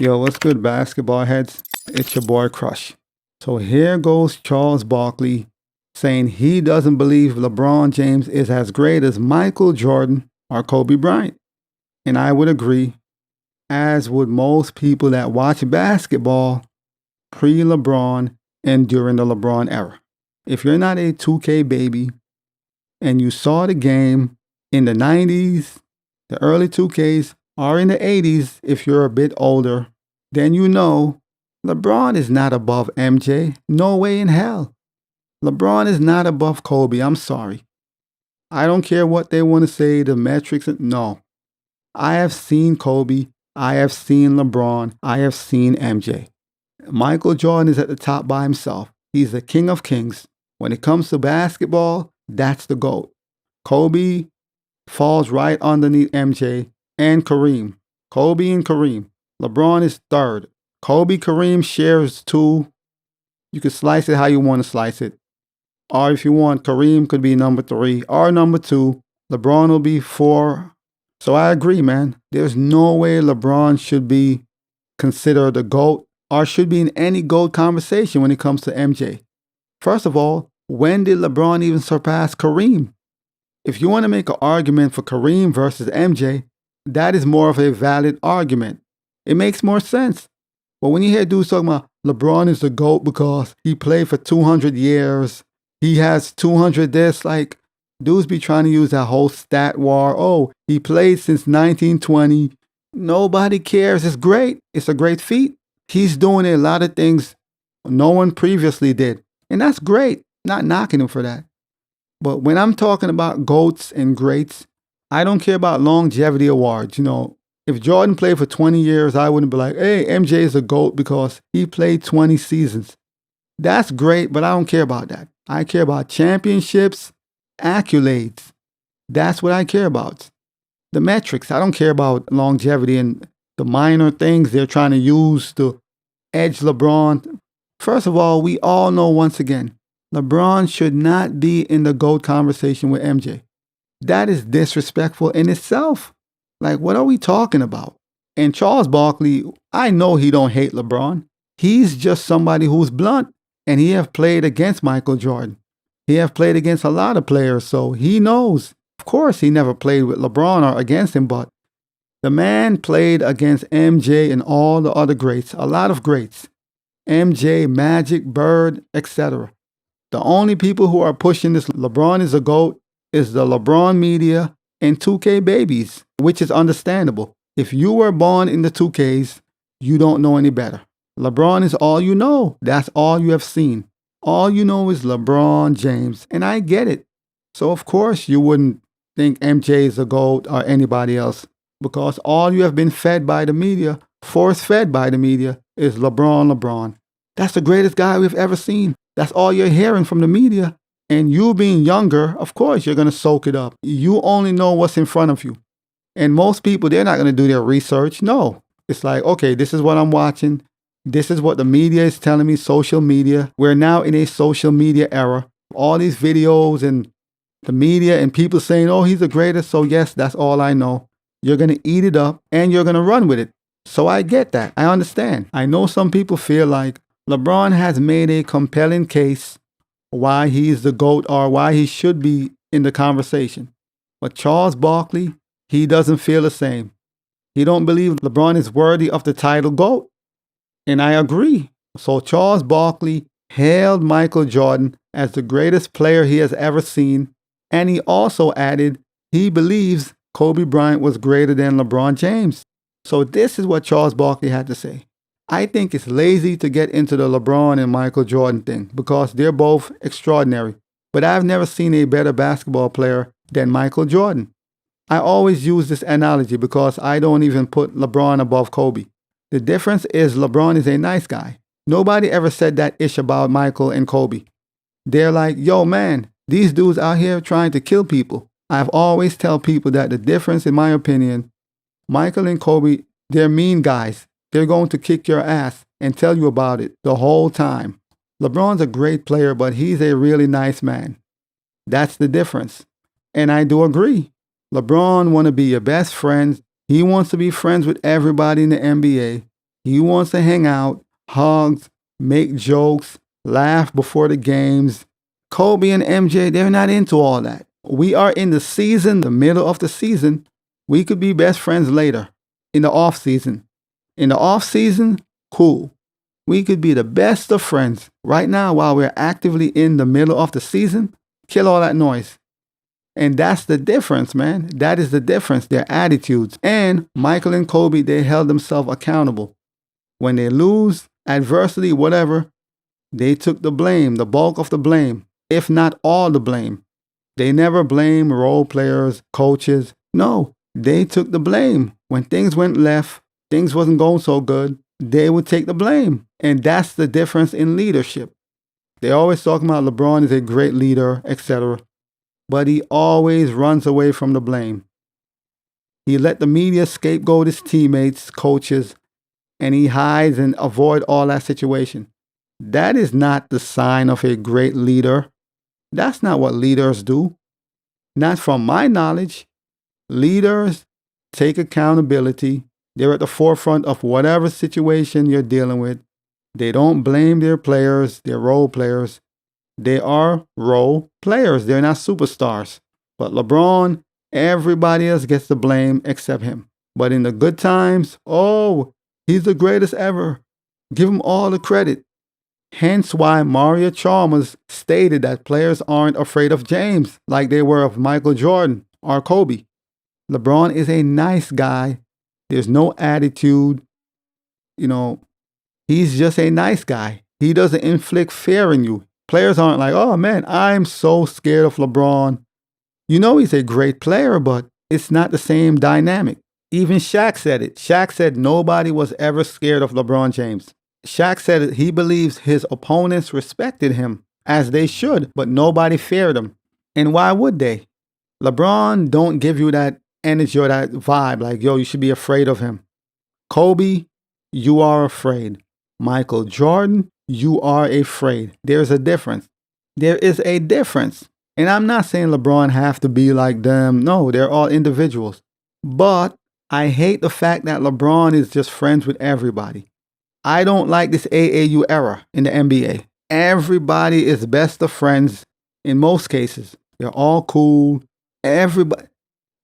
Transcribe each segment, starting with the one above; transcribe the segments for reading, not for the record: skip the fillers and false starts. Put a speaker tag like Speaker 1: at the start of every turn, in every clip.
Speaker 1: Yo, what's good, basketball heads? It's your boy Crush. So here goes Charles Barkley saying he doesn't believe LeBron James is as great as Michael Jordan or Kobe Bryant. And I would agree, as would most people that watch basketball pre-LeBron and during the LeBron era. If you're not a 2K baby and you saw the game in the 90s, the early 2Ks, or in the 80s, if you're a bit older, then you know LeBron is not above MJ. No way in hell. LeBron is not above Kobe. I'm sorry. I don't care what they want to say, the metrics. No. I have seen Kobe. I have seen LeBron. I have seen MJ. Michael Jordan is at the top by himself. He's the king of kings. When it comes to basketball, that's the GOAT. Kobe falls right underneath MJ and Kareem. Kobe and Kareem. LeBron is third. Kobe, Kareem shares two. You can slice it how you want to slice it. Or if you want, Kareem could be number 3 or number 2. LeBron will be 4. So I agree, man. There's no way LeBron should be considered a GOAT or should be in any GOAT conversation when it comes to MJ. First of all, when did LeBron even surpass Kareem? If you want to make an argument for Kareem versus MJ, that is more of a valid argument. It makes more sense. But when you hear dudes talking about LeBron is the GOAT because he played for 200 years, he has 200 this, like, dudes be trying to use that whole stat war. Oh, he played since 1920. Nobody cares. It's great. It's a great feat. He's doing a lot of things no one previously did. And that's great. Not knocking him for that. But when I'm talking about GOATs and greats, I don't care about longevity awards. You know, if Jordan played for 20 years, I wouldn't be like, hey, MJ is a GOAT because he played 20 seasons. That's great, but I don't care about that. I care about championships, accolades. That's what I care about. The metrics. I don't care about longevity and the minor things they're trying to use to edge LeBron. First of all, we all know once again, LeBron should not be in the GOAT conversation with MJ. That is disrespectful in itself. Like, what are we talking about? And Charles Barkley, I know he don't hate LeBron. He's just somebody who's blunt. And he have played against Michael Jordan. He have played against a lot of players, so he knows. Of course, he never played with LeBron or against him, but the man played against MJ and all the other greats, a lot of greats. MJ, Magic, Bird, etc. The only people who are pushing this LeBron is a GOAT is the LeBron media and 2K babies, which is understandable. If you were born in the 2Ks, you don't know any better. LeBron is all you know. That's all you have seen. All you know is LeBron James, and I get it. So of course you wouldn't think MJ is a GOAT or anybody else because all you have been fed by the media, force-fed by the media, is LeBron. That's the greatest guy we've ever seen. That's all you're hearing from the media. And you being younger, of course, you're going to soak it up. You only know what's in front of you. And most people, they're not going to do their research. No. It's like, okay, this is what I'm watching. This is what the media is telling me, social media. We're now in a social media era. All these videos and the media and people saying, oh, he's the greatest. So yes, that's all I know. You're going to eat it up and you're going to run with it. So I get that. I understand. I know some people feel like LeBron has made a compelling case why he's the GOAT or why he should be in the conversation. But Charles Barkley, he doesn't feel the same. He don't believe LeBron is worthy of the title GOAT. And I agree. So Charles Barkley hailed Michael Jordan as the greatest player he has ever seen. And he also added he believes Kobe Bryant was greater than LeBron James. So this is what Charles Barkley had to say. I think it's lazy to get into the LeBron and Michael Jordan thing because they're both extraordinary. But I've never seen a better basketball player than Michael Jordan. I always use this analogy because I don't even put LeBron above Kobe. The difference is LeBron is a nice guy. Nobody ever said that ish about Michael and Kobe. They're like, yo, man, these dudes out here trying to kill people. I've always tell people that the difference, in my opinion, Michael and Kobe, they're mean guys. They're going to kick your ass and tell you about it the whole time. LeBron's a great player, but he's a really nice man. That's the difference. And I do agree. LeBron want to be your best friend. He wants to be friends with everybody in the NBA. He wants to hang out, hugs, make jokes, laugh before the games. Kobe and MJ, they're not into all that. We are in the season, the middle of the season. We could be best friends later, in the off season. In the off season, cool. We could be the best of friends. Right now, while we're actively in the middle of the season, kill all that noise. And that's the difference, man. That is the difference, their attitudes. And Michael and Kobe, they held themselves accountable. When they lose, adversity, whatever, they took the blame, the bulk of the blame, if not all the blame. They never blame role players, coaches. No, they took the blame. When things went left, things wasn't going so good, they would take the blame. And that's the difference in leadership. They always talk about LeBron is a great leader, etc. But he always runs away from the blame. He let the media scapegoat his teammates, coaches, and he hides and avoid all that situation. That is not the sign of a great leader. That's not what leaders do. Not from my knowledge. Leaders take accountability. They're at the forefront of whatever situation you're dealing with. They don't blame their players, their role players. They are role players. They're not superstars. But LeBron, everybody else gets the blame except him. But in the good times, oh, he's the greatest ever. Give him all the credit. Hence why Mario Chalmers stated that players aren't afraid of James like they were of Michael Jordan or Kobe. LeBron is a nice guy. There's no attitude. He's just a nice guy. He doesn't inflict fear in you. Players aren't like, oh man, I'm so scared of LeBron. He's a great player, but it's not the same dynamic. Even Shaq said it. Shaq said nobody was ever scared of LeBron James. Shaq said he believes his opponents respected him, as they should, but nobody feared him. And why would they? LeBron don't give you that energy or that vibe like, yo, you should be afraid of him. Kobe, you are afraid. Michael Jordan, you are afraid. There's a difference. There is a difference. And I'm not saying LeBron have to be like them. No, they're all individuals. But I hate the fact that LeBron is just friends with everybody. I don't like this AAU era in the NBA. Everybody is best of friends in most cases. They're all cool. Everybody.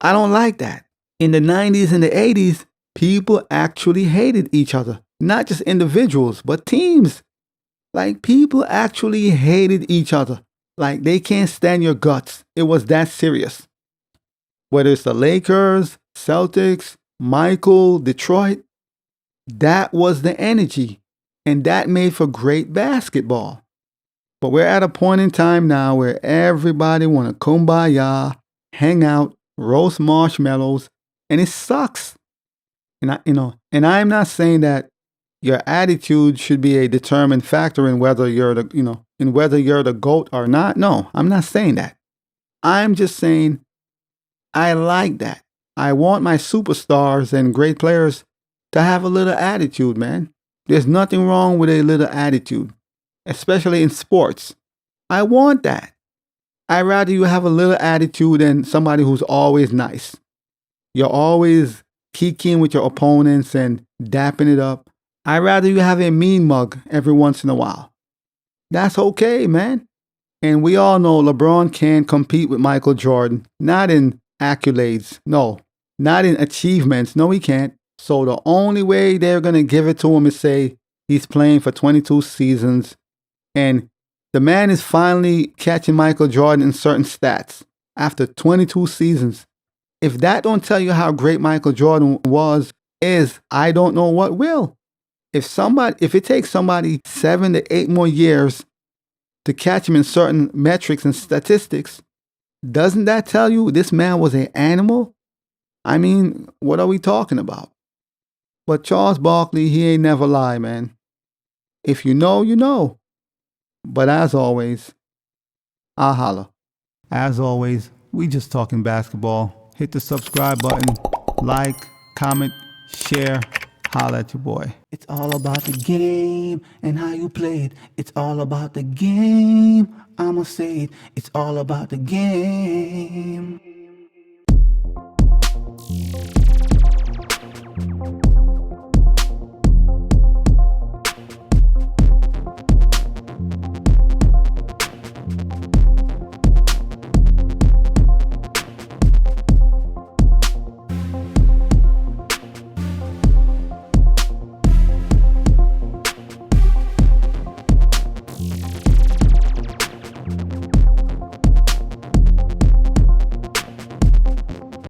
Speaker 1: I don't like that. In the 90s and the 80s, people actually hated each other. Not just individuals, but teams. Like, people actually hated each other. Like, they can't stand your guts. It was that serious. Whether it's the Lakers, Celtics, Michael, Detroit, that was the energy. And that made for great basketball. But we're at a point in time now where everybody want to kumbaya, hang out, roast marshmallows, and it sucks. And I'm not saying that your attitude should be a determined factor in whether you're the GOAT or not. No, I'm not saying that. I'm just saying I like that. I want my superstars and great players to have a little attitude, man. There's nothing wrong with a little attitude, especially in sports. I want that. I'd rather you have a little attitude than somebody who's always nice. You're always kikiing with your opponents and dapping it up. I'd rather you have a mean mug every once in a while. That's okay, man. And we all know LeBron can't compete with Michael Jordan. Not in accolades. No. Not in achievements. No, he can't. So the only way they're going to give it to him is say he's playing for 22 seasons. And the man is finally catching Michael Jordan in certain stats after 22 seasons. If that don't tell you how great Michael Jordan is, I don't know what will. If it takes somebody 7 to 8 more years to catch him in certain metrics and statistics, doesn't that tell you this man was an animal? I mean, what are we talking about? But Charles Barkley, he ain't never lie, man. If you know, you know. But as always, I'll holla. As always, we just talking basketball. Hit the subscribe button, like, comment, share. Holla at your boy.
Speaker 2: It's all about the game and how you play it. It's all about the game. I'ma say it. It's all about the game.